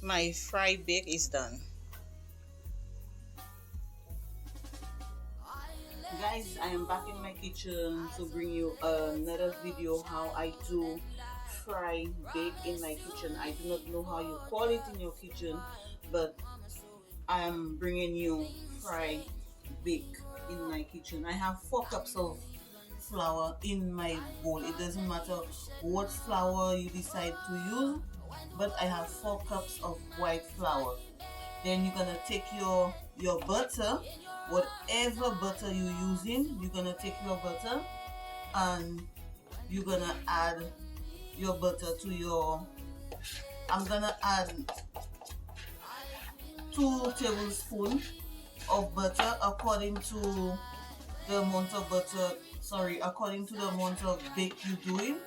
My fry bake is done. Guys, I am back in my kitchen to bring you another video how I do fry bake in my kitchen. I do not know how you call it in your kitchen, but I am bringing you fry bake in my kitchen. I have 4 cups of flour in my bowl. It doesn't matter what flour you decide to use, but I have 4 cups of white flour. Then you're gonna take your butter, whatever butter you're using. You're gonna take your butter and you're gonna add your butter to your, I'm gonna add 2 tablespoons of butter according to the amount of butter, according to the amount of bake you're doing.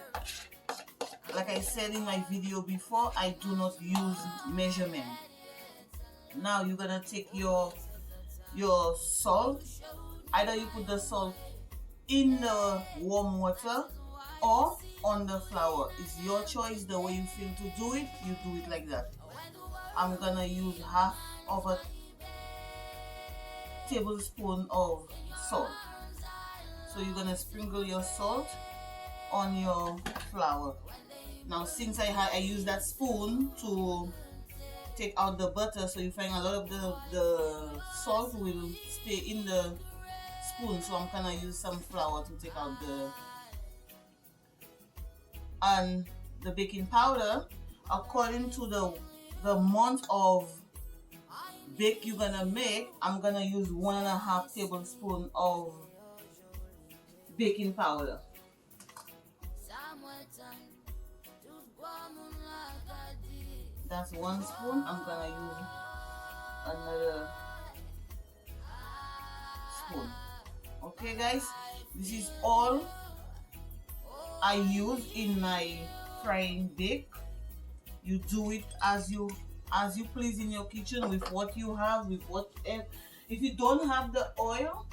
Like I said in my video before, I do not use measurement. Now you're gonna take your salt. Either you put the salt in the warm water or on the flour. It's your choice. The way you feel to do it, you do it like that. I'm gonna use half of a tablespoon of salt. So you're gonna sprinkle your salt on your flour. Now since I use that spoon to take out the butter, so you find a lot of the salt will stay in the spoon, so I'm gonna use some flour to take out the baking powder. According to the amount of bake you're gonna make, I'm gonna use 1.5 tablespoon of baking powder. That's 1 spoon. I'm gonna use another spoon. Okay guys, this is all I use in my frying bake. You do it as you please in your kitchen with what you have, with whatever. If you don't have the oil,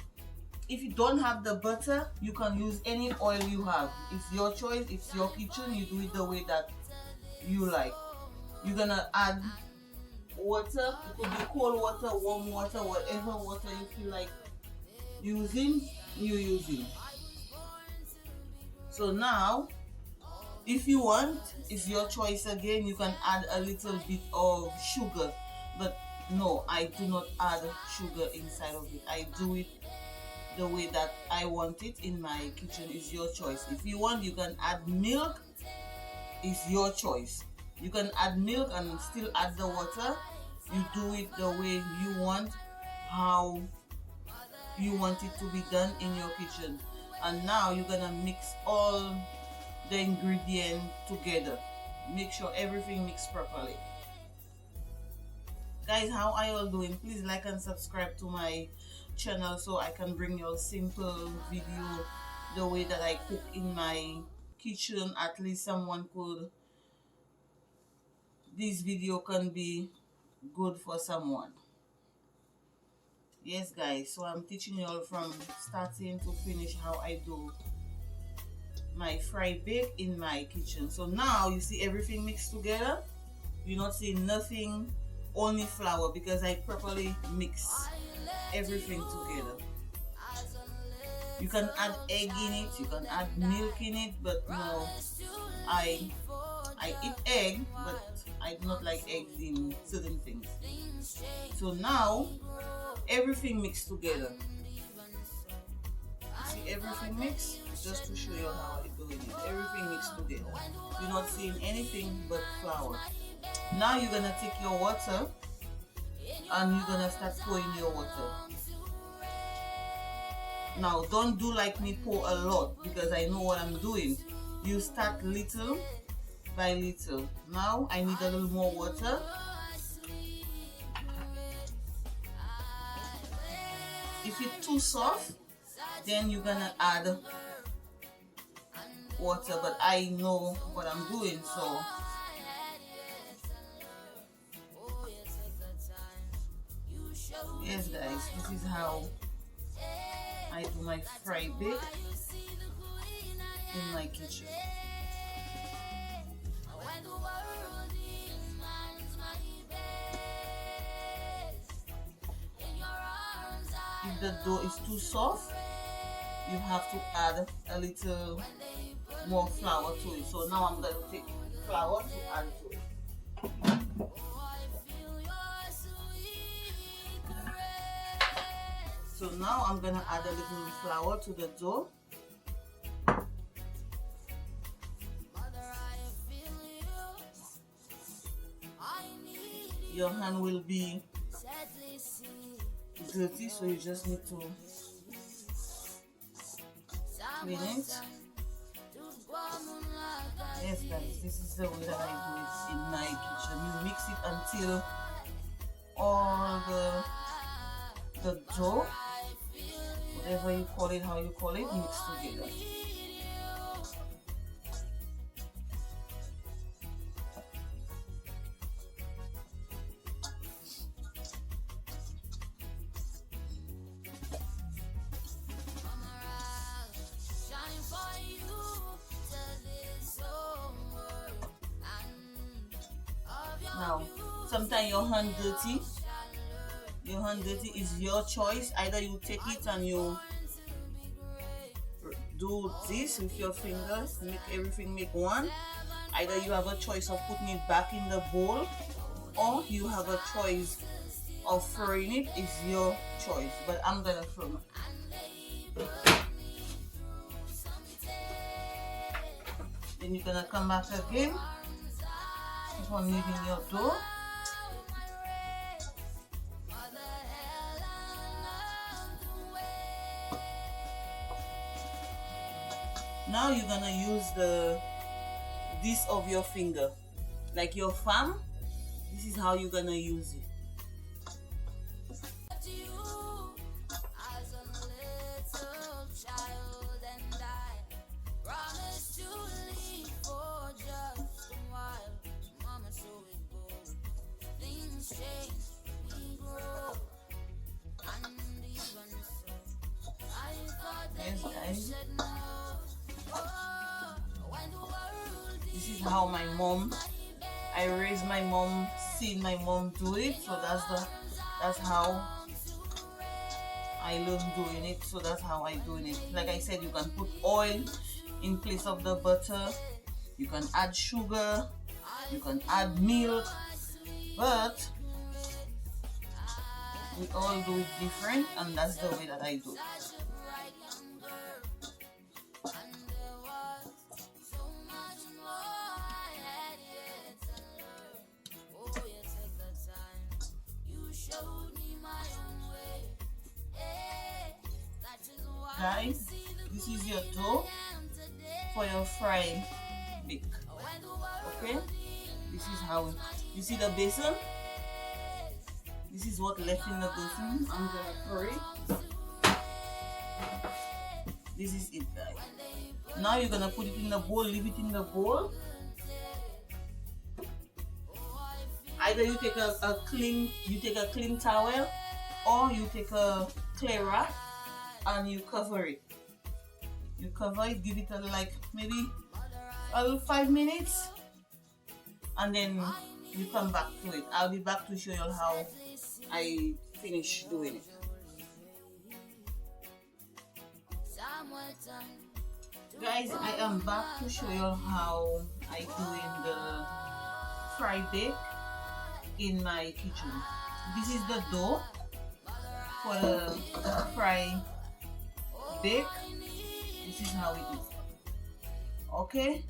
if you don't have the butter, you can use any oil you have. It's your choice, it's your kitchen, you do it the way that you like. You're gonna add water. It could be cold water, warm water, whatever water you feel like using, you're using. So now, if you want, it's your choice again. You can add a little bit of sugar, but no, I do not add sugar inside of it. I do it the way that I want it in my kitchen. Is your choice. If you want, you can add milk. It's your choice. You can add milk and still add the water. You do it the way you want, how you want it to be done in your kitchen. And now you're gonna mix all the ingredients together. Make sure everything mixed properly. Guys, how are you all doing? Please like and subscribe to my channel so I can bring you a simple video the way that I cook in my kitchen. At least someone could, this video can be good for someone. Yes guys, so I'm teaching you all from starting to finish how I do my fry bake in my kitchen. So now you see everything mixed together. You're not seeing nothing, only flour, because I properly mix everything together. You can add egg in it, you can add milk in it, but no, I eat egg, but I do not like eggs in certain things. So now everything mixed together. See everything mixed? Just to show you how I do it. Everything mixed together. You're not seeing anything but flour. Now you're gonna take your water and you're gonna start pouring your water. Now don't do like me, pour a lot, because I know what I'm doing. You start little by little. Now I need a little more water. If it's too soft, then you're gonna add water, but I know what I'm doing, so yes guys, this is how I do my fry bake in my kitchen. if the dough is too soft, you have to add a little more flour to it. So now I'm going to take flour to add to it. So now I'm going to add a little flour to the dough. Your hand will be dirty, so you just need to clean it. Yes guys, this is the way that I do it in my kitchen. You mix it until all the dough, whatever you call it, how you call it, mix together. Now, sometimes your hand dirty is your choice. Either you take it and you do this with your fingers, make everything make one. Either you have a choice of putting it back in the bowl, or you have a choice of throwing it. It's your choice, but I'm gonna throw it. Then you're gonna come back again. Keep on kneading your dough. Now you're gonna use this of your finger, like your thumb. This is how you're gonna use it. Yes guys, this is how my mom, I raised my mom, seeing my mom do it, so that's how I learned doing it. So that's how I doing it. Like I said, you can put oil in place of the butter, you can add sugar, you can add milk, but we all do it different, and that's the way that I do it. Guys, this is your dough for your fried bake. Okay, this is how you see the basin. This is what left in the basin. I'm gonna pour it. This is it, guys. Now you're gonna put it in the bowl. Leave it in the bowl. Either you take a clean towel, or you take a clay wrap and you cover it. You cover it, give it like maybe 5 minutes, and then you come back to it. I'll be back to show you how I finish doing it. Guys, I am back to show you how I doing the fry bake in my kitchen. This is the dough for the fry bake. This is how it is. Okay,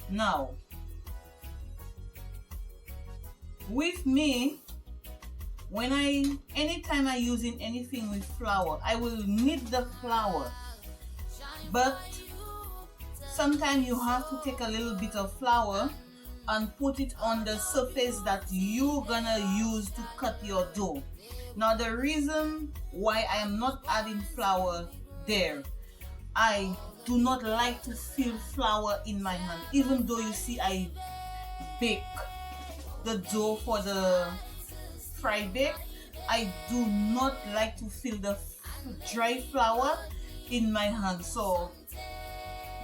now with me, anytime I using anything with flour, I will knead the flour, but sometimes you have to take a little bit of flour and put it on the surface that you're gonna use to cut your dough. Now the reason why I am not adding flour there, I do not like to feel flour in my hand. Even though you see I bake the dough for the fry bake, I do not like to feel the dry flour in my hand. So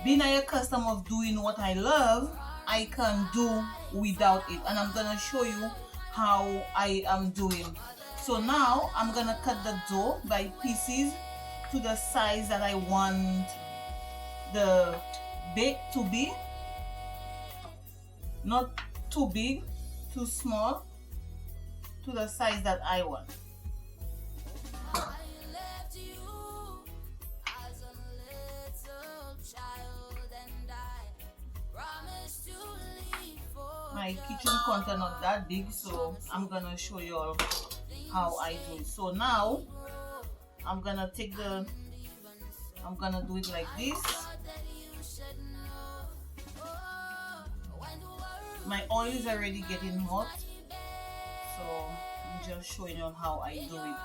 being accustomed of doing what I love, I can do without it, and I'm gonna show you how I am doing. So now I'm gonna cut the dough by pieces to the size that I want the bake to be. Not too big, too small, to the size that I want. My kitchen counter not that big, so I'm gonna show you all how I do it. So now I'm gonna do it like this. My oil is already getting hot, so I'm just showing you how I do it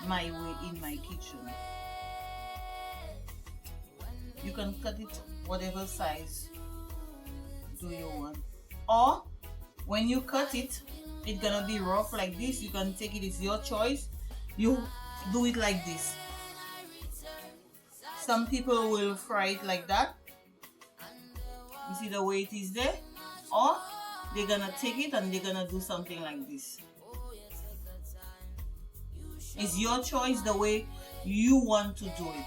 my way in my kitchen. You can cut it whatever size do you want, or when you cut it, it's gonna be rough like this. You can take it, it's your choice. You do it like this. Some people will fry it like that. You see the way it is there? Or they're gonna take it and they're gonna do something like this. It's your choice the way you want to do it.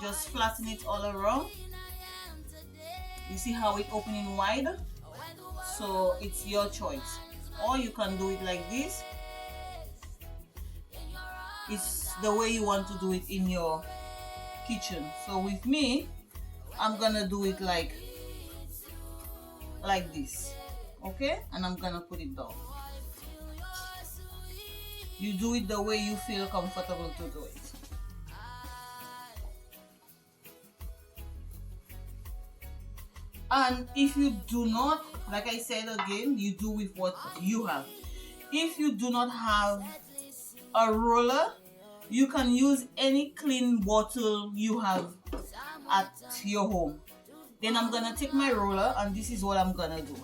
Just flatten it all around. You see how it's opening wide? So it's your choice. Or you can do it like this. It's the way you want to do it in your kitchen. So with me, I'm gonna do it like this, okay? And I'm gonna put it down. You do it the way you feel comfortable to do it. And if you do not, like I said again, you do with what you have. If you do not have a roller, you can use any clean bottle you have at your home. Then I'm gonna take my roller and this is what I'm gonna do.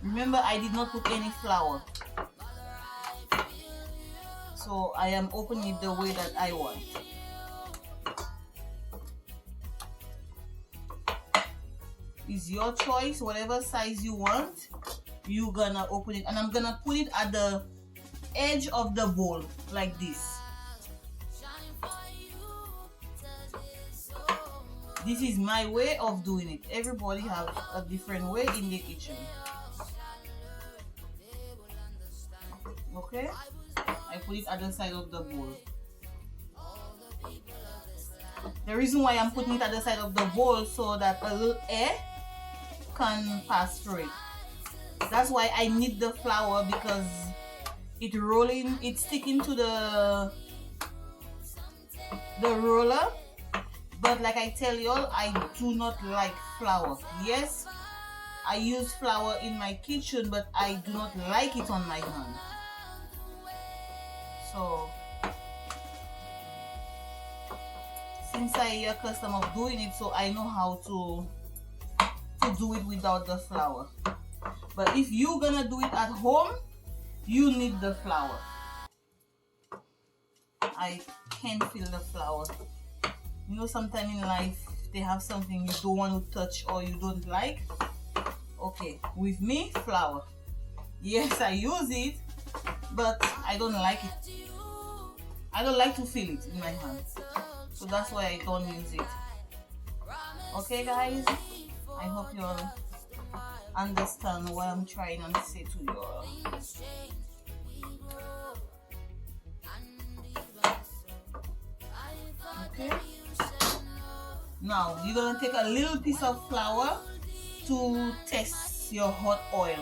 Remember, I did not put any flour. So I am opening it the way that I want. It's your choice, whatever size you want, you're gonna open it. And I'm gonna put it at the edge of the bowl like this. This is my way of doing it. Everybody have a different way in the kitchen. Okay? I put it at the side of the bowl. The reason why I'm putting it at the side of the bowl so that a little air can pass through it. That's why I need the flour, because it's sticking to the roller. But like I tell y'all, I do not like flour. Yes, I use flour in my kitchen, but I do not like it on my hand. So since I accustomed of doing it, so I know how to do it without the flour. But if you're gonna do it at home, you need the flour. I can feel the flour. You know, sometimes in life they have something you don't want to touch or you don't like. Okay, with me, flour. Yes, I use it, but I don't like it. I don't like to feel it in my hands. So that's why I don't use it. Okay guys, I hope you all understand what I'm trying to say to you all. Okay. Now you're gonna take a little piece of flour to test your hot oil.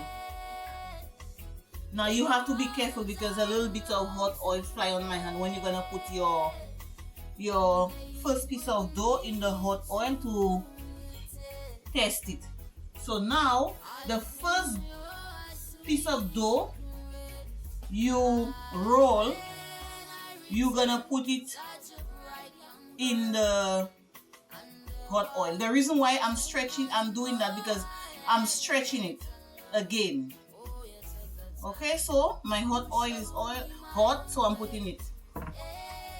Now you have to be careful because a little bit of hot oil fly on my hand when you're gonna put your first piece of dough in the hot oil to test it. So now the first piece of dough you roll, you're gonna put it in the hot oil. The reason why I'm doing that because I'm stretching it again. Okay, so my hot oil is hot, so I'm putting it.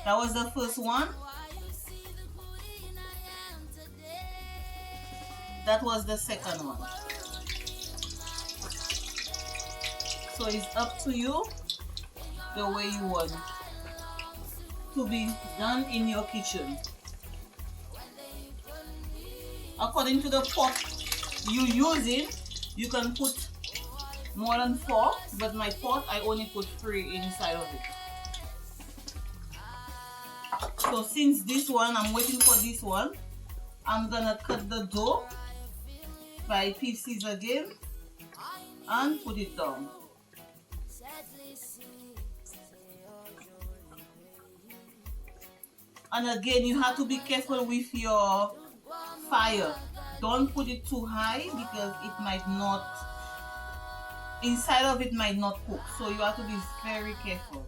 That was the first one. That was the second one. So it's up to you the way you want to be done in your kitchen. According to the pot you using, you can put more than 4, but my pot I only put 3 inside of it. So since this one, I'm waiting for this one, I'm gonna cut the dough by pieces again and put it down. And again, you have to be careful with your fire. Don't put it too high because it might not, inside of it might not cook. So you have to be very careful.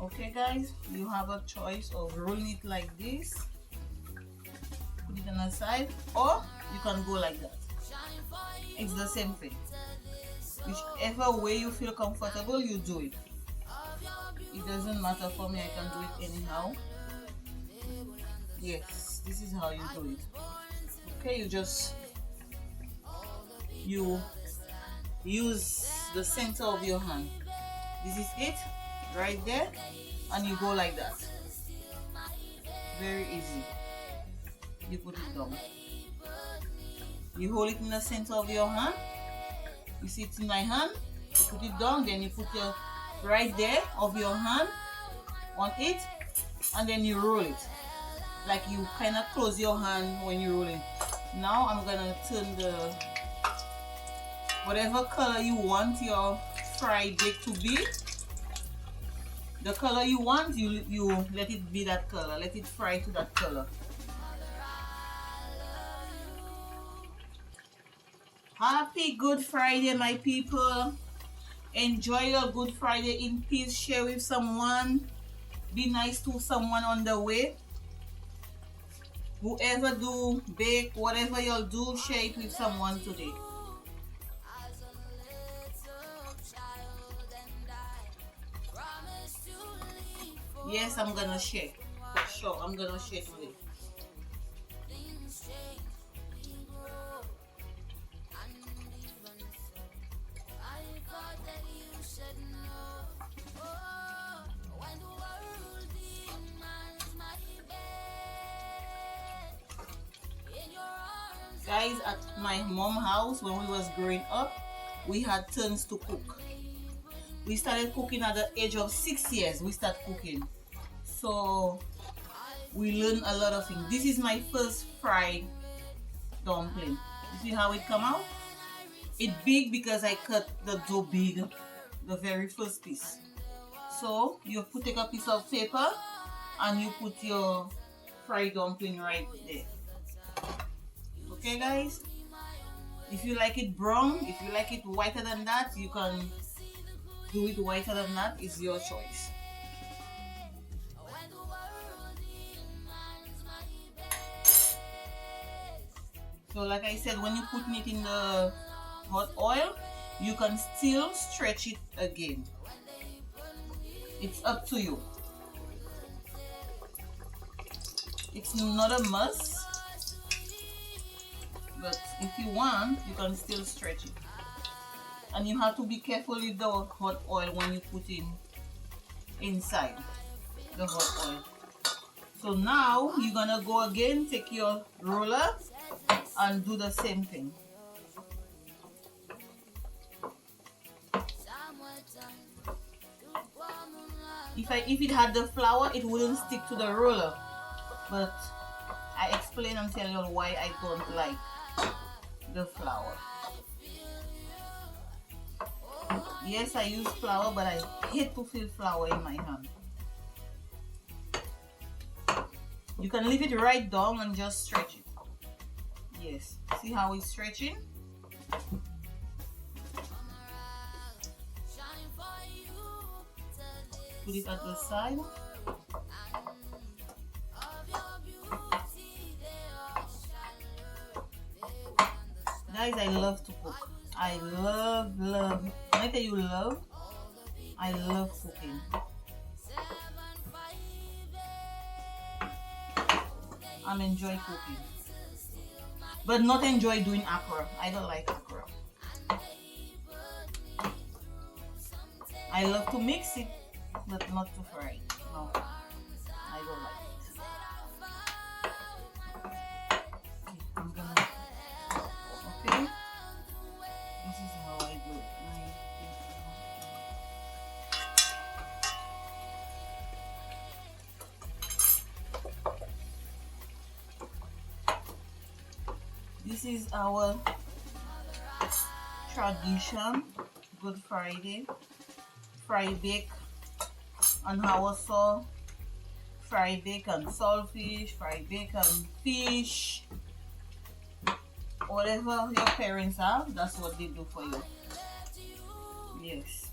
Okay guys, you have a choice of rolling it like this, put it on the side, or you can go like that. It's the same thing. Whichever way you feel comfortable, you do it. It doesn't matter for me, I can do it anyhow. Yes, this is how you do it. Okay, you use the center of your hand. This is it, right there, and you go like that. Very easy. You put it down. You hold it in the center of your hand. You see it in my hand. You put it down, then you put your right there of your hand on it, and then you roll it. Like you kind of close your hand when you roll it. Now I'm gonna turn the whatever color you want your fried bake to be. The color you want, you let it be that color. Let it fry to that color. Happy Good Friday, my people. Enjoy your Good Friday in peace. Share with someone. Be nice to someone on the way. Whoever do bake, whatever you'll do, share it with someone today. Yes, I'm gonna share. For sure, I'm gonna share today. Guys, at my mom's house when we was growing up, we had turns to cook. We started cooking at the age of 6 years. We started cooking. So we learned a lot of things. This is my first fried dumpling. You see how it come out? It's big because I cut the dough big, the very first piece. So you take a piece of paper and you put your fried dumpling right there. Okay guys, if you like it brown, if you like it whiter than that, you can do it whiter than that. It's your choice. So like I said, when you put it in the hot oil, you can still stretch it again. It's up to you. It's not a must, but if you want, you can still stretch it. And you have to be careful with the hot oil when you put in inside the hot oil. So now you're gonna go again, take your roller and do the same thing. If it had the flour, it wouldn't stick to the roller. But I explain and tell you why I don't like the flour. Yes, I use flour, but I hate to feel flour in my hand. You can leave it right down and just stretch it. Yes, see how it's stretching? Put it at the side. Guys, I love to cook. I love. When I tell you love, I love cooking. I'm enjoy cooking, but not enjoy doing okra. I don't like okra. I love to mix it, but not to fry it. No, I don't like it. Okay, I'm gonna. Okay, this is how I do it. This is our tradition, Good Friday. Fry bake on our saw, fry bacon saltfish, fry bacon fish, whatever your parents have, that's what they do for you. Yes.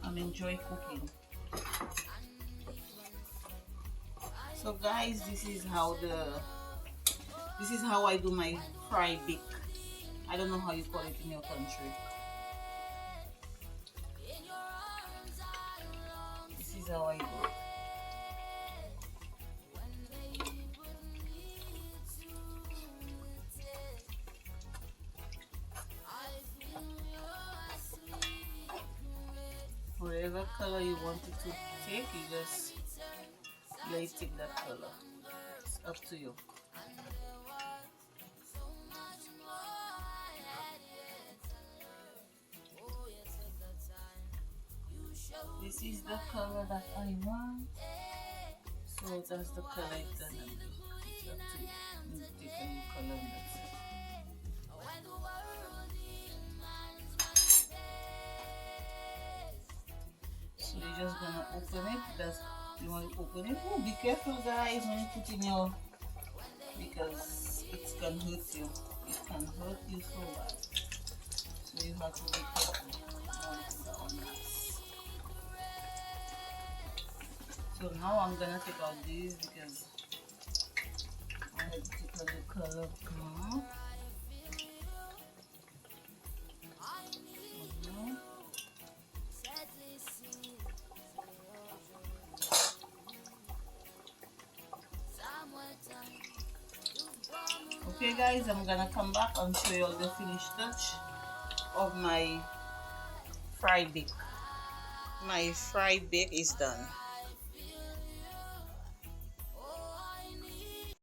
I'm enjoy cooking. So guys, this is how I do my fry bake. I don't know how you call it in your country. This is how I do it. Whatever color you want it to take, you just let it take that color. It's up to you. This is the color that I want. So that's the color it's gonna be. It's up to you. You take a new color and that's it. So you're just gonna open it. That's you want to open it. Oh, be careful guys when you put in your, because it can hurt you. It can hurt you so bad. So you have to be careful. So now I'm gonna take out these because I had to take a new color now. Okay guys, I'm gonna come back and show you all the finished touch of my fry bake. My fry bake is done.